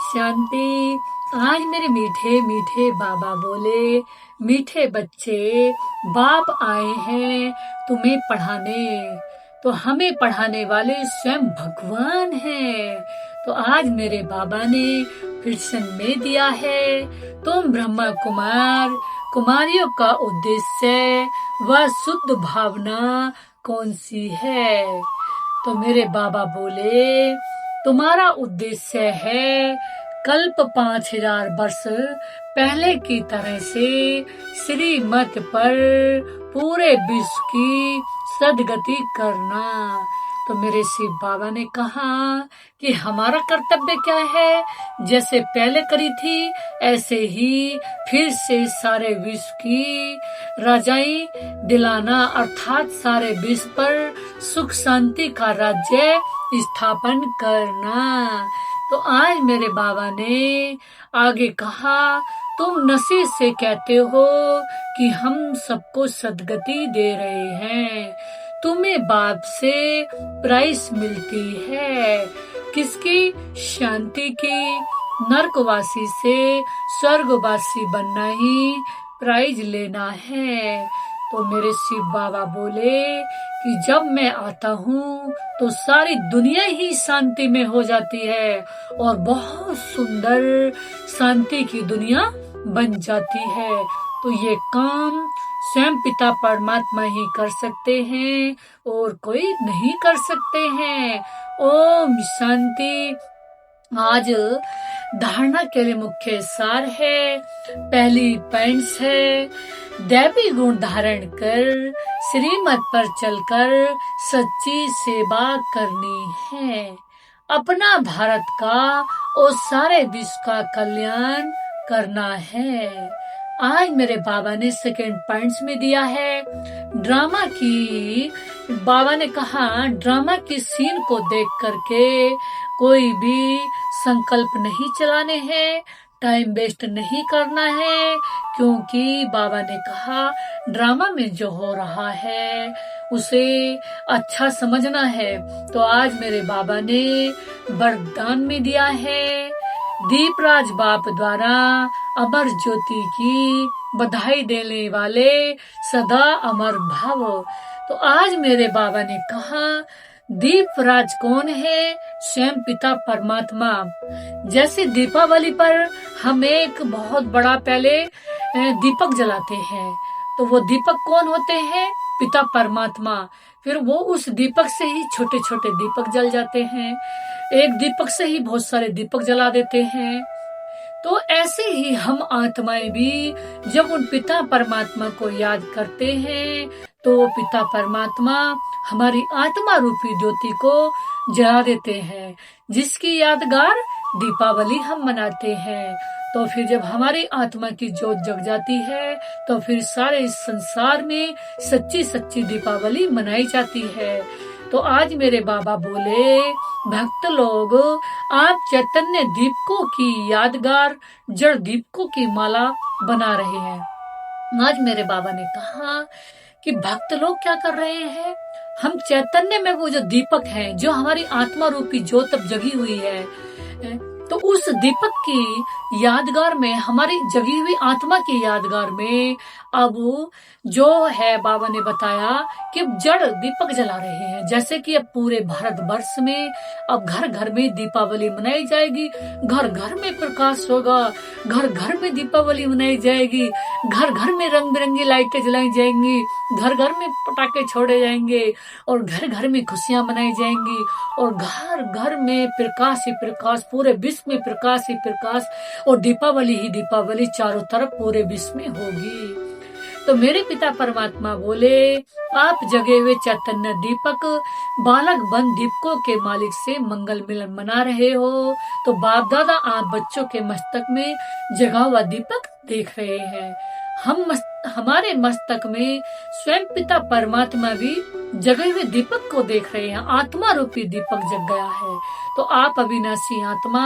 शांति। आज मेरे मीठे मीठे बाबा बोले, मीठे बच्चे, बाप आए हैं तुम्हें पढ़ाने। तो हमें पढ़ाने वाले स्वयं भगवान हैं। तो आज मेरे बाबा ने फिर संदेश दिया है, तुम ब्रह्मा कुमार कुमारियों का उद्देश्य व शुद्ध भावना कौन सी है। तो मेरे बाबा बोले, तुम्हारा उद्देश्य है कल्प 5000 वर्ष पहले की तरह से श्रीमत पर पूरे विश्व की सदगति करना। तो मेरे शिव बाबा ने कहा कि हमारा कर्तव्य क्या है, जैसे पहले करी थी ऐसे ही फिर से सारे विश्व की राजाई दिलाना, अर्थात सारे विश्व पर सुख शांति का राज्य स्थापन करना। तो आज मेरे बाबा ने आगे कहा, तुम नशे से कहते हो कि हम सबको सदगति दे रहे हैं, तुम्हें बाप से प्राइस मिलती है, किसकी? शांति की। नरकवासी से स्वर्गवासी बनना ही प्राइज लेना है। तो मेरे शिव बाबा बोले कि जब मैं आता हूँ तो सारी दुनिया ही शांति में हो जाती है और बहुत सुंदर शांति की दुनिया बन जाती है। तो ये काम स्वयं पिता परमात्मा ही कर सकते हैं और कोई नहीं कर सकते हैं। ओम शांति। आज धारणा के लिए मुख्य सार है, पहली पॉइंट्स है, दैवी गुण धारण कर श्रीमत पर चलकर सच्ची सेवा करनी है, अपना भारत का और सारे विश्व का कल्याण करना है। आज मेरे बाबा ने सेकेंड पॉइंट्स में दिया है, ड्रामा की। बाबा ने कहा ड्रामा की सीन को देख करके कोई भी संकल्प नहीं चलाने हैं, टाइम वेस्ट नहीं करना है, क्योंकि बाबा ने कहा ड्रामा में जो हो रहा है उसे अच्छा समझना है। तो आज मेरे बाबा ने वरदान में दिया है, दीपराज बाप द्वारा अमर ज्योति की बधाई देने वाले सदा अमर भाव। तो आज मेरे बाबा ने कहा दीपराज कौन है? स्वयं पिता परमात्मा। जैसे दीपावली पर हम एक बहुत बड़ा पहले दीपक जलाते हैं, तो वो दीपक कौन होते हैं? पिता परमात्मा। फिर वो उस दीपक से ही छोटे छोटे दीपक जल जाते हैं, एक दीपक से ही बहुत सारे दीपक जला देते हैं। तो ऐसे ही हम आत्माएं भी जब उन पिता परमात्मा को याद करते हैं तो पिता परमात्मा हमारी आत्मा रूपी ज्योति को जला देते हैं, जिसकी यादगार दीपावली हम मनाते हैं। तो फिर जब हमारी आत्मा की ज्योत जग जाती है तो फिर सारे इस संसार में सच्ची सच्ची दीपावली मनाई जाती है। तो आज मेरे बाबा बोले, भक्त लोग आप चैतन्य दीपकों की यादगार जड़ दीपकों की माला बना रहे हैं। आज मेरे बाबा ने कहा कि भक्त लोग क्या कर रहे हैं, हम चैतन्य में वो जो दीपक है, जो हमारी आत्मा रूपी ज्योत अब जगी हुई है, तो उस दीपक की यादगार में, हमारी जगी हुई आत्मा की यादगार में अब जो है बाबा ने बताया कि जड़ दीपक जला रहे हैं। जैसे कि अब पूरे भारत वर्ष में अब घर घर में दीपावली मनाई जाएगी, घर घर में प्रकाश होगा, घर घर में दीपावली मनाई जाएगी, घर घर में रंग बिरंगी लाइटें जलाई जाएंगी, घर घर में पटाखे छोड़े जाएंगे और घर घर में खुशियां मनाई जाएंगी और घर घर में प्रकाश ही प्रकाश, पूरे विश्व में प्रकाश ही प्रकाश और दीपावली ही दीपावली चारों तरफ पूरे विश्व में होगी। तो मेरे पिता परमात्मा बोले, आप जगे हुए चैतन्य दीपक बालक बन दीपकों के मालिक से मंगल मिलन मना रहे हो। तो बाप दादा आप बच्चों के मस्तक में जगा हुआ दीपक देख रहे हैं, हमारे मस्तक में स्वयं पिता परमात्मा भी जगे हुए दीपक को देख रहे हैं, आत्मा रूपी दीपक जग गया है। तो आप अविनाशी आत्मा,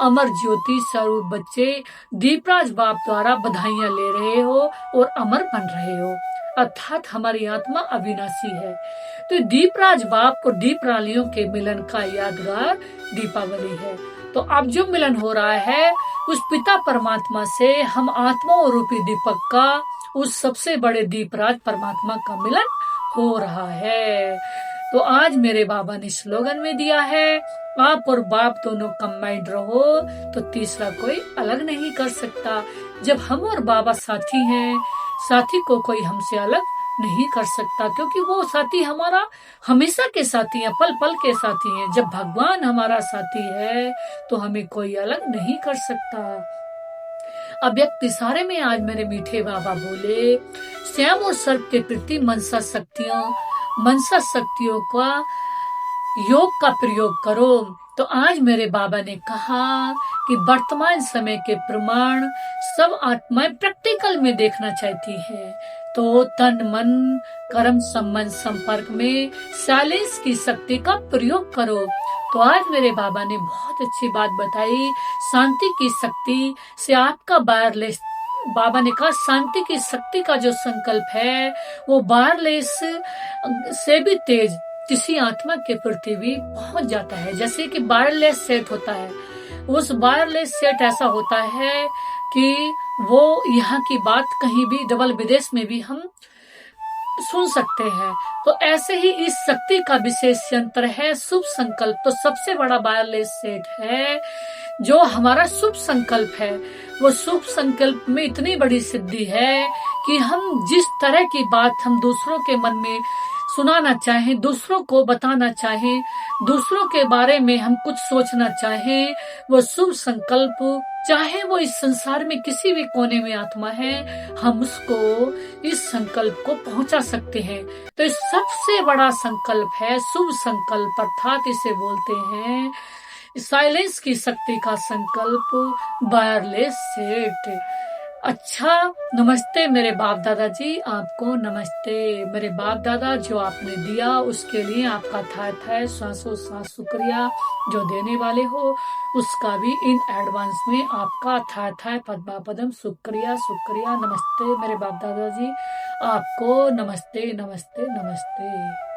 अमर ज्योति स्वरूप बच्चे दीपराज बाप द्वारा बधाइयां ले रहे हो और अमर बन रहे हो, अर्थात हमारी आत्मा अविनाशी है। तो दीपराज बाप और दीप रालियों के मिलन का यादगार दीपावली है। तो अब जो मिलन हो रहा है उस पिता परमात्मा से हम आत्माओं रूपी दीपक का उस सबसे बड़े दीपराज परमात्मा का मिलन हो रहा है। तो आज मेरे बाबा ने स्लोगन में दिया है, आप और बाप दोनों कंबाइंड रहो तो तीसरा कोई अलग नहीं कर सकता। जब हम और बाबा साथी हैं, साथी को कोई हमसे अलग नहीं कर सकता, क्योंकि वो साथी हमारा हमेशा के साथी है, पल पल के साथी हैं। जब भगवान हमारा साथी है तो हमें कोई अलग नहीं कर सकता। अव्यक्त इशारे में आज मेरे मीठे बाबा बोले, श्याम और सर्प के प्रति मनसा शक्तियों का योग का प्रयोग करो। तो आज मेरे बाबा ने कहा कि वर्तमान समय के प्रमाण सब आत्माएं प्रैक्टिकल में देखना चाहती हैं, तो तन मन कर्म संबंध संपर्क में साइलेंस की शक्ति का प्रयोग करो। तो आज मेरे बाबा ने बहुत अच्छी बात बताई, शांति की शक्ति से आपका वायरलेस, बाबा ने कहा शांति की शक्ति का जो संकल्प है वो वायरलेस से भी तेज किसी आत्मा के प्रति भी पहुंच जाता है। जैसे कि वायरलेस सेट होता है, उस वायरलेस सेट ऐसा होता है कि वो यहाँ की बात कहीं भी डबल विदेश में भी हम सुन सकते हैं। तो ऐसे ही इस शक्ति का विशेष यंत्र है शुभ संकल्प। तो सबसे बड़ा वायरलेस सेट है जो हमारा शुभ संकल्प है। वो शुभ संकल्प में इतनी बड़ी सिद्धि है कि हम जिस तरह की बात हम दूसरों के मन में सुनाना चाहें, दूसरों को बताना चाहें, दूसरों के बारे में हम कुछ सोचना चाहें, वो शुभ संकल्प, चाहे वो इस संसार में किसी भी कोने में आत्मा है, हम उसको इस संकल्प को पहुंचा सकते हैं। तो इस सबसे बड़ा संकल्प है शुभ संकल्प, अर्थात इसे बोलते हैं साइलेंस की शक्ति का संकल्प, वायरलेस सेट। अच्छा, नमस्ते मेरे बाप दादा जी, आपको नमस्ते। मेरे बाप दादा जो आपने दिया उसके लिए आपका था सांसों सांस शुक्रिया। जो देने वाले हो उसका भी इन एडवांस में आपका था पद्मा पदम शुक्रिया शुक्रिया। नमस्ते मेरे बाप दादा जी, आपको नमस्ते नमस्ते नमस्ते।